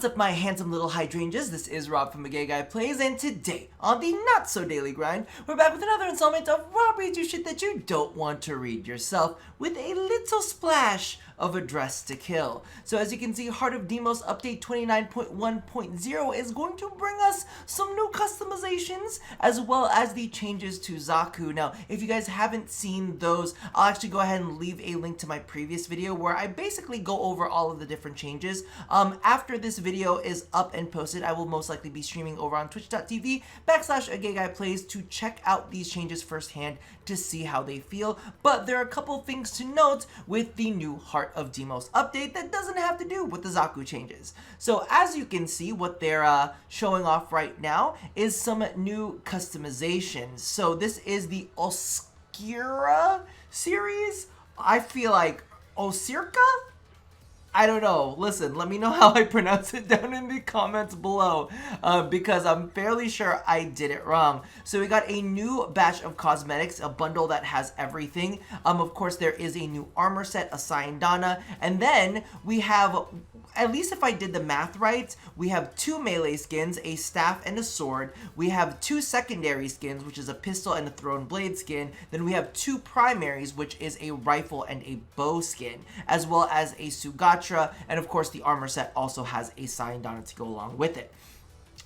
What's up, my handsome little hydrangeas? This is Rob from The Gay Guy Plays, and today, on the Not So Daily Grind, we're back with another installment of Rob reads you shit that you don't want to read yourself, with a little splash of Address to Kill. So as you can see, Heart of Deimos Update 29.1.0 is going to bring us some new customizations, as well as the changes to Xaku. Now, if you guys haven't seen those, I'll actually go ahead and leave a link to my previous video where I basically go over all of the different changes. After this video is up and posted, I will most likely be streaming over on twitch.tv/agayGuyPlays to check out these changes firsthand to see how they feel. But there are a couple things to note with the new Heart of Deimos update that doesn't have to do with the Xaku changes. So as you can see, what they're showing off right now is some new customizations. So this is the Oscira series. I feel like Circa? I don't know. Listen, let me know how I pronounce it down in the comments below, because I'm fairly sure I did it wrong. So we got a new batch of cosmetics, a bundle that has everything. Of course, there is a new armor set, a Sayandana, and then we have, at least if I did the math right, we have 2 melee skins, a staff and a sword. We have 2 secondary skins, which is a pistol and a thrown blade skin. Then we have 2 primaries, which is a rifle and a bow skin, as well as a Sugatra, and of course the armor set also has a Sayandana to go along with it.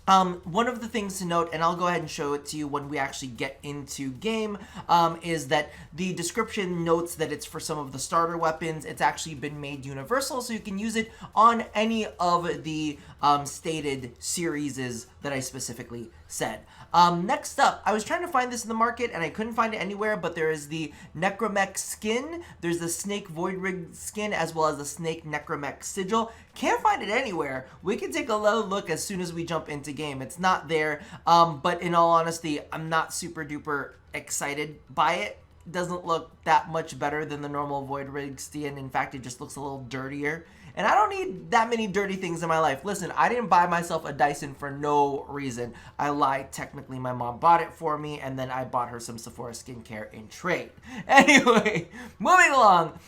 One of the things to note, and I'll go ahead and show it to you when we actually get into game, is that the description notes that it's for some of the starter weapons. It's actually been made universal, so you can use it on any of the stated series that I specifically said. Next up, I was trying to find this in the market and I couldn't find it anywhere, but there is the Necramech skin, there's the Snake Void Rig skin, as well as the Snake Necramech sigil. Can't find it anywhere. We can take a look as soon as we jump into game. It's not there, but in all honesty, I'm not super duper excited by it. It doesn't look that much better than the normal Void Rig skin. In fact, it just looks a little dirtier. And I don't need that many dirty things in my life. Listen, I didn't buy myself a Dyson for no reason. I lied. Technically, my mom bought it for me, and then I bought her some Sephora skincare in trade. Anyway, moving along.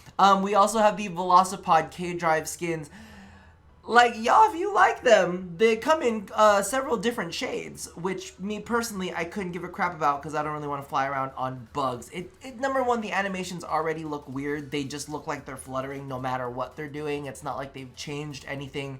We also have the Velocipod K-Drive skins. Like, y'all, if you like them, they come in several different shades, which me personally, I couldn't give a crap about because I don't really want to fly around on bugs. Number one, the animations already look weird. They just look like they're fluttering no matter what they're doing. It's not like they've changed anything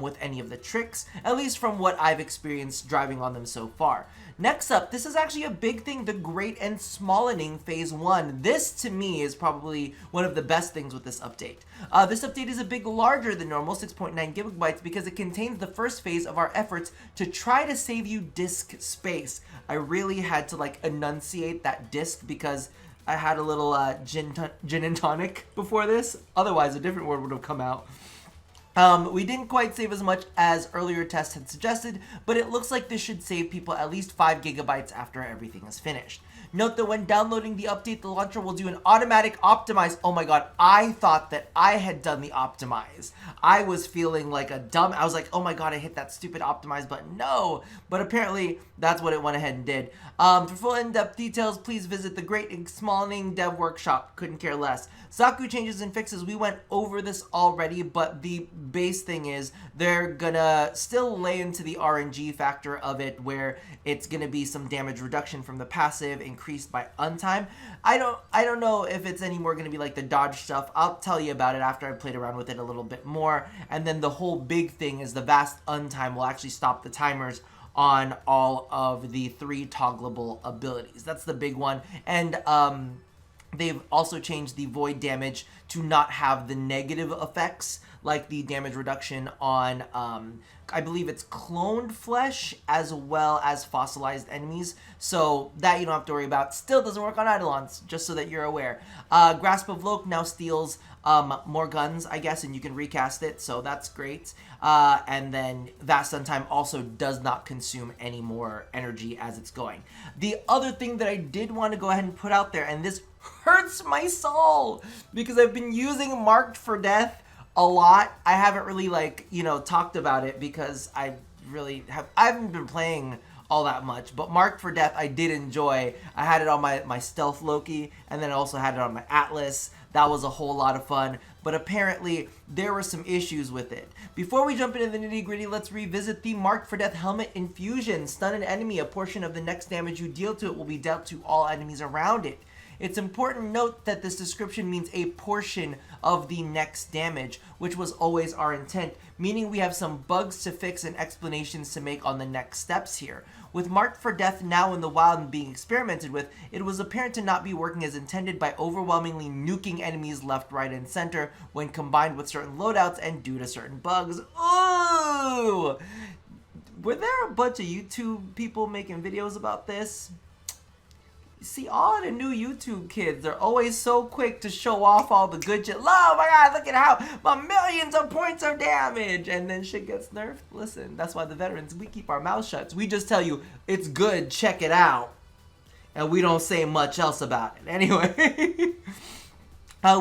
with any of the tricks, at least from what I've experienced driving on them so far. Next up, this is actually a big thing, the Great and Smallening Phase 1. This, to me, is probably one of the best things with this update. This update is a bit larger than normal, 6.9 gigabytes, because it contains the first phase of our efforts to try to save you disk space. I really had to, like, enunciate that disk because I had a little gin and tonic before this. Otherwise, a different word would have come out. We didn't quite save as much as earlier tests had suggested, but it looks like this should save people at least 5 gigabytes after everything is finished. Note that when downloading the update, the launcher will do an automatic optimize. Oh my god, I thought that I had done the optimize. I was feeling like a dumb. I was like, oh my god, I hit that stupid optimize button. No, but apparently that's what it went ahead and did. For full in-depth details, please visit the Great and Smallening Dev Workshop. Couldn't care less. Xaku changes and fixes. We went over this already, but the base thing is they're gonna still lay into the RNG factor of it, where it's gonna be some damage reduction from the passive increased by untime. I don't know if it's anymore gonna be like the dodge stuff. I'll tell you about it after I played around with it a little bit more. And then the whole big thing is the vast untime will actually stop the timers on all of the 3 toggleable abilities. That's the big one. And they've also changed the void damage to not have the negative effects, like the damage reduction on, I believe it's cloned flesh, as well as fossilized enemies. So that you don't have to worry about. Still doesn't work on Eidolons, just so that you're aware. Grasp of Loke now steals more guns, I guess, and you can recast it, so that's great. And then Vast Untime also does not consume any more energy as it's going. The other thing that I did want to go ahead and put out there, and this hurts my soul, because I've been using Marked for Death a lot. I haven't really, like, you know, talked about it because I haven't been playing all that much, but Marked for Death I did enjoy. I had it on my Stealth Loki, and then I also had it on my Atlas. That was a whole lot of fun, but apparently there were some issues with it. Before we jump into the nitty gritty, let's revisit the Marked for Death helmet infusion. Stun an enemy, a portion of the next damage you deal to it will be dealt to all enemies around it. It's important to note that this description means a portion of the next damage, which was always our intent, meaning we have some bugs to fix and explanations to make on the next steps here. With Marked for Death now in the wild and being experimented with, it was apparent to not be working as intended by overwhelmingly nuking enemies left, right, and center when combined with certain loadouts and due to certain bugs. Ooh! Were there a bunch of YouTube people making videos about this? See, all the new YouTube kids are always so quick to show off all the good shit. Oh my god, look at how my millions of points of damage, and then shit gets nerfed. Listen, that's why the veterans, we keep our mouths shut. We just tell you, it's good, check it out. And we don't say much else about it. Anyway,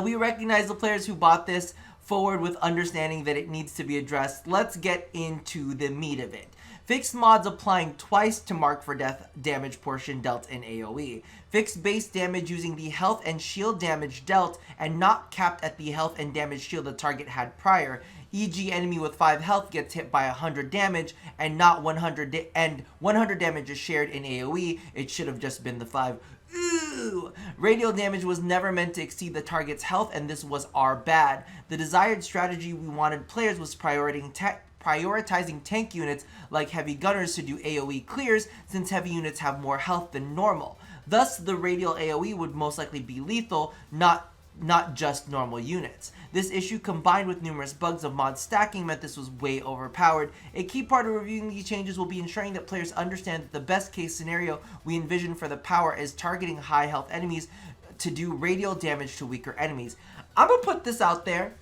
we recognize the players who bought this forward with understanding that it needs to be addressed. Let's get into the meat of it. Fixed mods applying twice to Marked for Death damage portion dealt in AoE. Fixed base damage using the health and shield damage dealt and not capped at the health and damage shield the target had prior. E.g. enemy with 5 health gets hit by 100 damage and not 100 and 100 damage is shared in AoE. It should have just been the 5. Ooh. Radial damage was never meant to exceed the target's health, and this was our bad. The desired strategy we wanted players was prioritizing tank units like heavy gunners to do AoE clears, since heavy units have more health than normal. Thus, the radial AoE would most likely be lethal, not just normal units. This issue, combined with numerous bugs of mod stacking, meant this was way overpowered. A key part of reviewing these changes will be ensuring that players understand that the best case scenario we envision for the power is targeting high health enemies to do radial damage to weaker enemies. I'm gonna put this out there.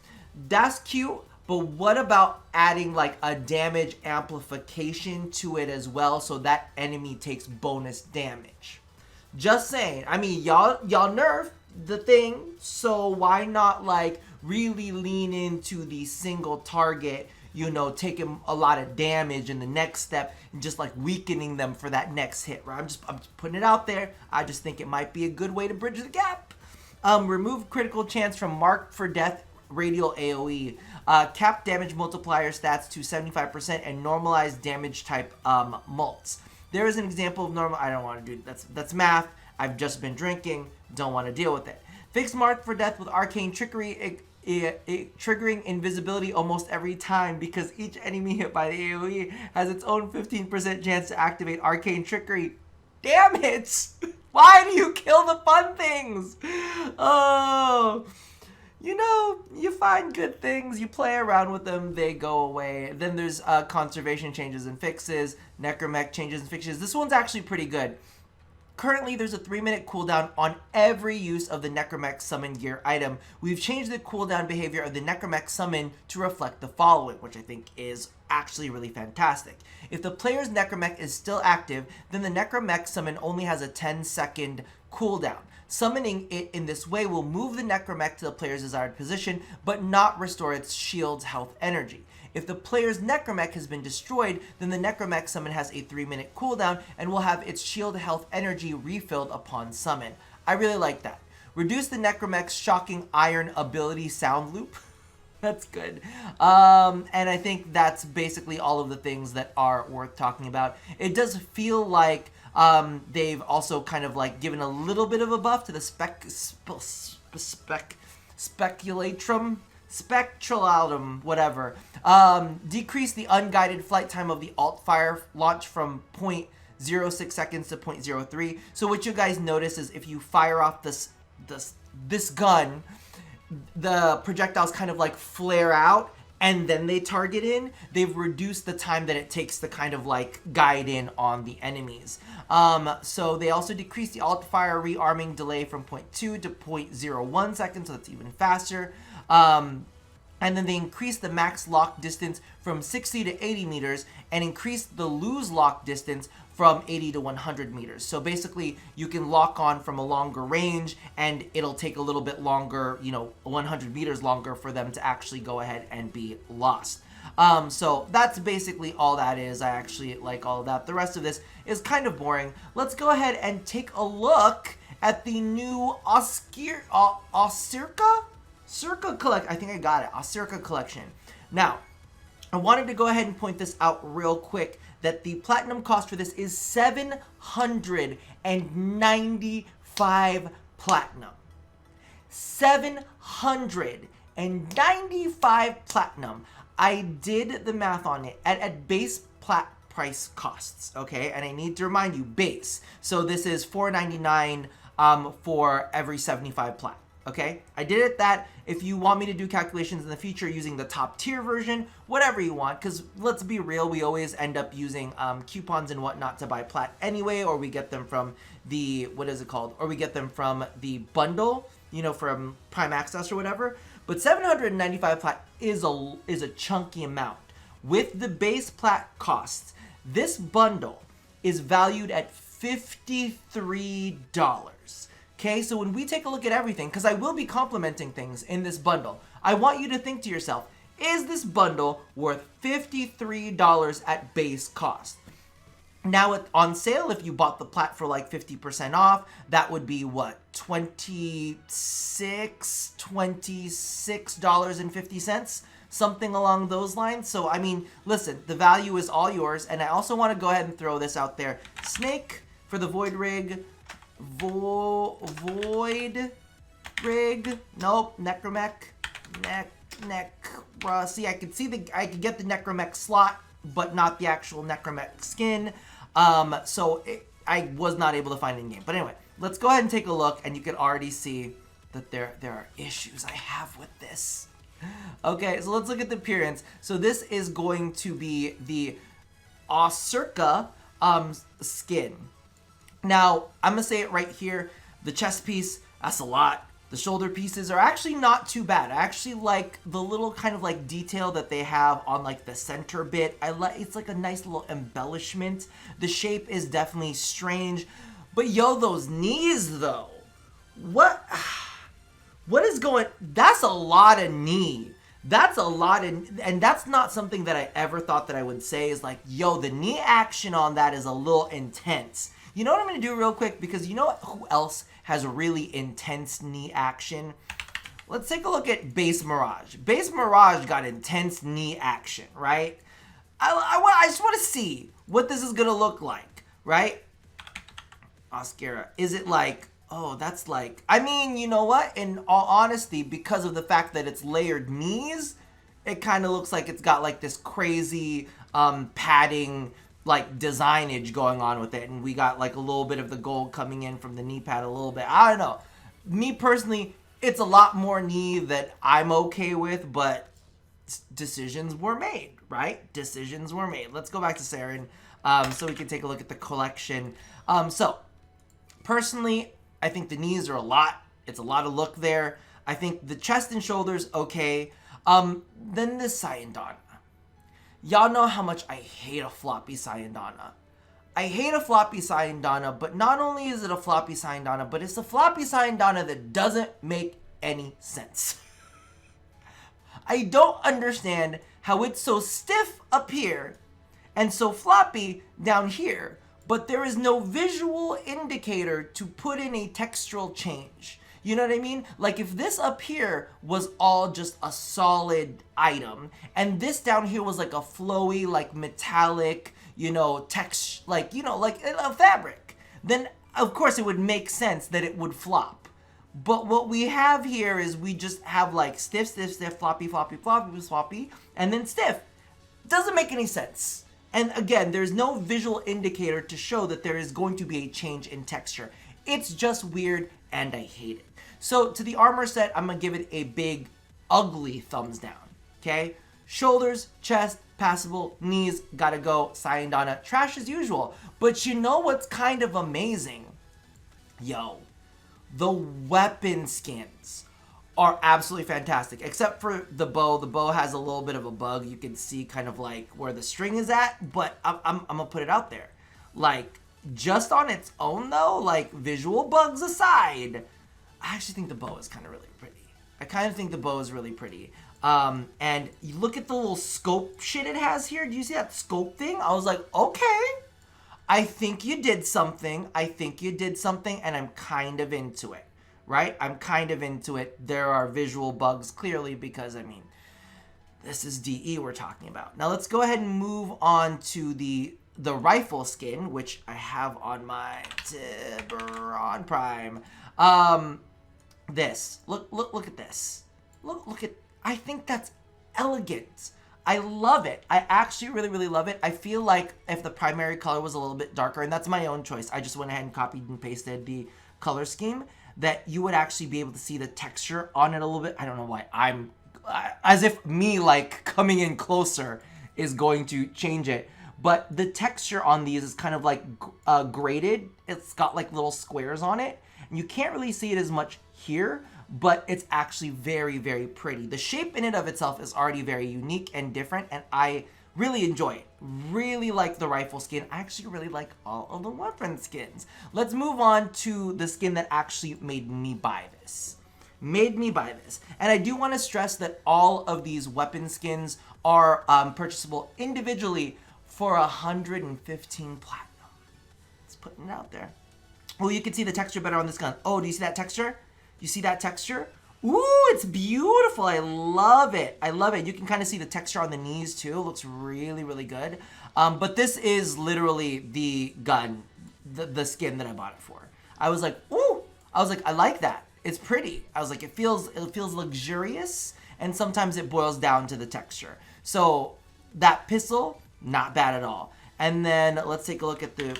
That's cute. But what about adding like a damage amplification to it as well, so that enemy takes bonus damage? Just saying. I mean, y'all nerf the thing, so why not like really lean into the single target, you know, taking a lot of damage in the next step and just like weakening them for that next hit, right? I'm just putting it out there. I just think it might be a good way to bridge the gap. Remove critical chance from Marked for Death radial AoE. Cap damage multiplier stats to 75% and normalize damage type mults. There is an example of normal. I don't want to do that's math. I've just been drinking. Don't want to deal with it. Fix Marked for Death with arcane trickery, triggering invisibility almost every time because each enemy hit by the AoE has its own 15% chance to activate arcane trickery. Damn it! Why do you kill the fun things? Oh. You know, you find good things, you play around with them, they go away. Then there's conservation changes and fixes, Necramech changes and fixes. This one's actually pretty good. Currently, there's a 3-minute cooldown on every use of the Necramech summon gear item. We've changed the cooldown behavior of the Necramech summon to reflect the following, which I think is actually really fantastic. If the player's Necramech is still active, then the Necramech summon only has a 10-second cooldown. Summoning it in this way will move the Necramech to the player's desired position, but not restore its shield's health energy. If the player's Necramech has been destroyed, then the Necramech summon has a 3-minute cooldown and will have its shield health energy refilled upon summon. I really like that. Reduce the Necramech's shocking iron ability sound loop. That's good. And I think that's basically all of the things that are worth talking about. It does feel like they've also kind of like given a little bit of a buff to the spectralatum, whatever. Decrease the unguided flight time of the alt fire launch from 0.06 seconds to 0.03. So what you guys notice is if you fire off this gun, the projectiles kind of like flare out and then they target in. They've reduced the time that it takes to kind of like guide in on the enemies. So they also decreased the alt fire rearming delay from 0.2 to 0.01 seconds, so that's even faster. And then they increased the max lock distance from 60 to 80 meters and increased the lose lock distance from 80 to 100 meters. So basically you can lock on from a longer range and it'll take a little bit longer, 100 meters longer for them to actually go ahead and be lost. So that's basically all that is. I actually like all of that. The rest of this is kind of boring. Let's go ahead and take a look at the new Oscira? Circa collect. I think I got it. A Circa collection. Now, I wanted to go ahead and point this out real quick that the platinum cost for this is 795 platinum. 795 platinum. I did the math on it at base plat price costs, okay? And I need to remind you, base. So this is $4.99 for every 75 plat, okay? I did it that. If you want me to do calculations in the future using the top tier version, whatever you want, because let's be real, we always end up using coupons and whatnot to buy plat anyway, or we get them from the, what is it called? Or we get them from the bundle, you know, from Prime Access or whatever. But 795 plat is a chunky amount. With the base plat costs, this bundle is valued at $53. Okay, so when we take a look at everything, because I will be complimenting things in this bundle, I want you to think to yourself, is this bundle worth $53 at base cost? Now, on sale, if you bought the plat for like 50% off, that would be what? $26.50? Something along those lines. So, I mean, listen, the value is all yours. And I also want to go ahead and throw this out there. Snake for the Void Rig. Void Rig. Nope. Necramech. See, I could get the Necramech slot, but not the actual Necramech skin. So I was not able to find it in game. But anyway, let's go ahead and take a look, and you can already see that there are issues I have with this. Okay, so let's look at the appearance. So this is going to be the Circa skin. Now, I'm going to say it right here. The chest piece, that's a lot. The shoulder pieces are actually not too bad. I actually like the little kind of like detail that they have on like the center bit. It's like a nice little embellishment. The shape is definitely strange. But yo, those knees though. What is going... That's a lot of knee. That's a lot of... And that's not something that I ever thought that I would say is like, yo, the knee action on that is a little intense. You know what I'm going to do real quick? Because you know who else has really intense knee action? Let's take a look at Base Mirage. Base Mirage got intense knee action, right? I just want to see what this is going to look like, right? Oscira. Is it like... Oh, that's like... I mean, you know what? In all honesty, because of the fact that it's layered knees, it kind of looks like it's got like this crazy padding... like designage going on with it, and we got like a little bit of the gold coming in from the knee pad a little bit. I don't know. Me personally, it's a lot more knee that I'm okay with, but decisions were made, right? Decisions were made. Let's go back to Saren so we can take a look at the collection. So, personally, I think the knees are a lot. It's a lot of look there. I think the chest and shoulders, okay. Then the Sayandana. Y'all know how much I hate a floppy Sayandana. I hate a floppy Sayandana, but not only is it a floppy Sayandana, but it's a floppy Sayandana that doesn't make any sense. I don't understand how it's so stiff up here and so floppy down here, but there is no visual indicator to put in a textural change. You know what I mean? Like if this up here was all just a solid item and this down here was like a flowy, like metallic, you know, text, like, you know, like a fabric, then of course it would make sense that it would flop. But what we have here is we just have like stiff, floppy, and then stiff. Doesn't make any sense. And again, there's no visual indicator to show that there is going to be a change in texture. It's just weird and I hate it. So to the armor set, I'm going to give it a big, ugly thumbs down, okay? Shoulders, chest, passable, knees, gotta go, Sayandana, trash as usual. But you know what's kind of amazing? Yo, the weapon skins are absolutely fantastic, except for the bow. The bow has a little bit of a bug. You can see kind of like where the string is at, but I'm going to put it out there. Like, just on its own though, like visual bugs aside, I actually think the bow is kind of really pretty. I kind of think the bow is really pretty. And you look at the little scope shit it has here. Do you see that scope thing? I was like, okay, I think you did something. And I'm kind of into it, right? I'm kind of into it. There are visual bugs, clearly, because, I mean, this is DE we're talking about. Now, let's go ahead and move on to the rifle skin, which I have on my Tiburon Prime. This. Look at this. Look at... I think that's elegant. I love it. I actually really love it. I feel like if the primary color was a little bit darker, and that's my own choice, I just went ahead and copied and pasted the color scheme, that you would actually be able to see the texture on it a little bit. I don't know why I'm... as if me, like, coming in closer is going to change it. But the texture on these is kind of like graded. It's got like little squares on it. And you can't really see it as much here, but it's actually very pretty. The shape in and of itself is already very unique and different, and I really enjoy it. Really like the rifle skin. I actually really like all of the weapon skins. Let's move on to the skin that actually made me buy this. And I do want to stress that all of these weapon skins are purchasable individually for 115 platinum. Let's put it out there. Oh, you can see the texture better on this gun. Oh, do you see that texture? You see that texture? Ooh, it's beautiful. I love it. I love it. You can kind of see the texture on the knees too. It looks really good. But this is literally the gun, the skin that I bought it for. I was like, ooh. I was like, I like that. It's pretty. I was like, it feels luxurious, and sometimes it boils down to the texture. So that pistol, not bad at all. And then let's take a look at the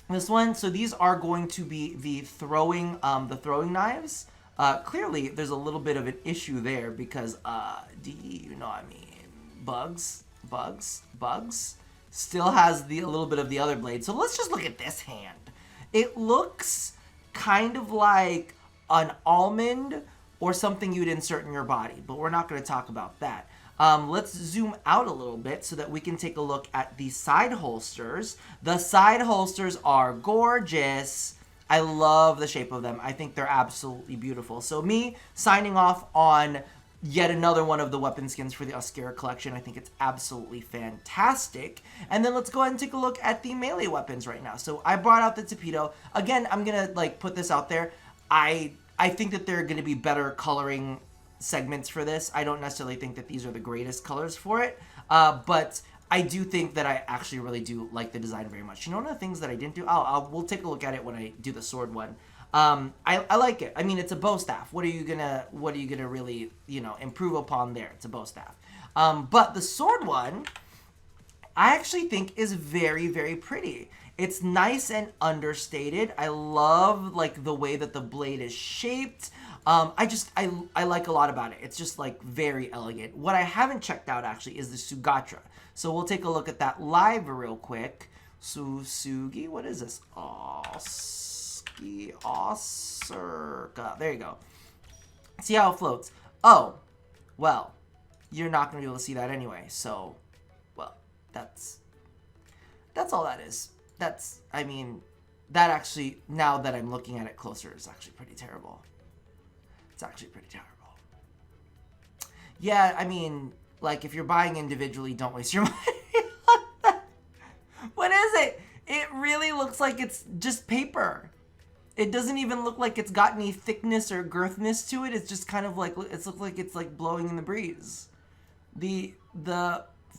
this one. So these are going to be the throwing knives. Clearly, there's a little bit of an issue there because, you know what I mean, bugs. Still has a little bit of the other blade. So let's just look at this hand. It looks kind of like an almond or something you'd insert in your body, but we're not going to talk about that. Let's zoom out a little bit so that we can take a look at the side holsters. The side holsters are gorgeous. I love the shape of them. I think they're absolutely beautiful. So me signing off on yet another one of the weapon skins for the Oscira collection. I think it's absolutely fantastic. And then let's go ahead and take a look at the melee weapons right now. So I brought out the Torpedo. Again, I'm going to like put this out there. I think that there are going to be better coloring segments for this. I don't necessarily think that these are the greatest colors for it, but I do think that I actually really do like the design very much. You know, one of the things that I didn't do, we'll take a look at it when I do the sword one. I like it. I mean, it's a bow staff. What are you gonna really, you know, improve upon there? It's a bow staff. But the sword one, I actually think is very pretty. It's nice and understated. I love like the way that the blade is shaped. I like a lot about it. It's just like very elegant. What I haven't checked out actually is the Sugatra. So we'll take a look at that live real quick. Sugi, what is this? Circa. There you go. See how it floats. Oh, well, you're not going to be able to see that anyway. So, well, that's all that is. I mean, that actually, now that I'm looking at it closer, is actually pretty terrible. It's actually pretty terrible. Yeah, I mean, like, if you're buying individually, don't waste your money on that. What is it? It really looks like it's just paper. It doesn't even look like it's got any thickness or girthness to it. It's just kind of like, it looks like it's like blowing in the breeze. The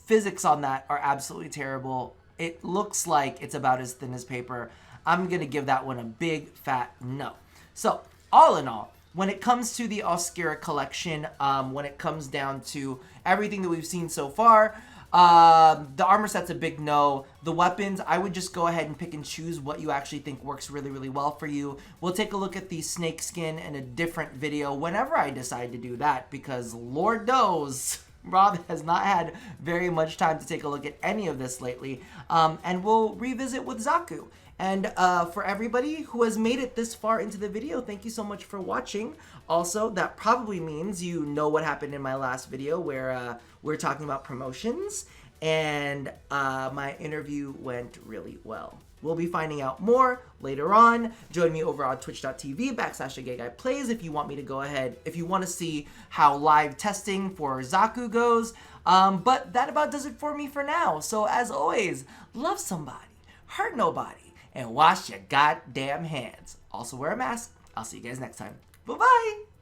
physics on that are absolutely terrible. It looks like it's about as thin as paper. I'm going to give that one a big fat no. So, all in all, when it comes to the Oscira collection, when it comes down to everything that we've seen so far, the armor set's a big no. The weapons, I would just go ahead and pick and choose what you actually think works really well for you. We'll take a look at the snake skin in a different video whenever I decide to do that, because Lord knows Rob has not had very much time to take a look at any of this lately. And we'll revisit with Xaku. And for everybody who has made it this far into the video, thank you so much for watching. Also, that probably means you know what happened in my last video where we're talking about promotions, and my interview went really well. We'll be finding out more later on. Join me over on twitch.tv/agayGuyPlays if you want me to go ahead, if you want to see how live testing for Xaku goes. But that about does it for me for now. So as always, love somebody, hurt nobody, and wash your goddamn hands. also wear a mask. I'll see you guys next time. Bye-bye!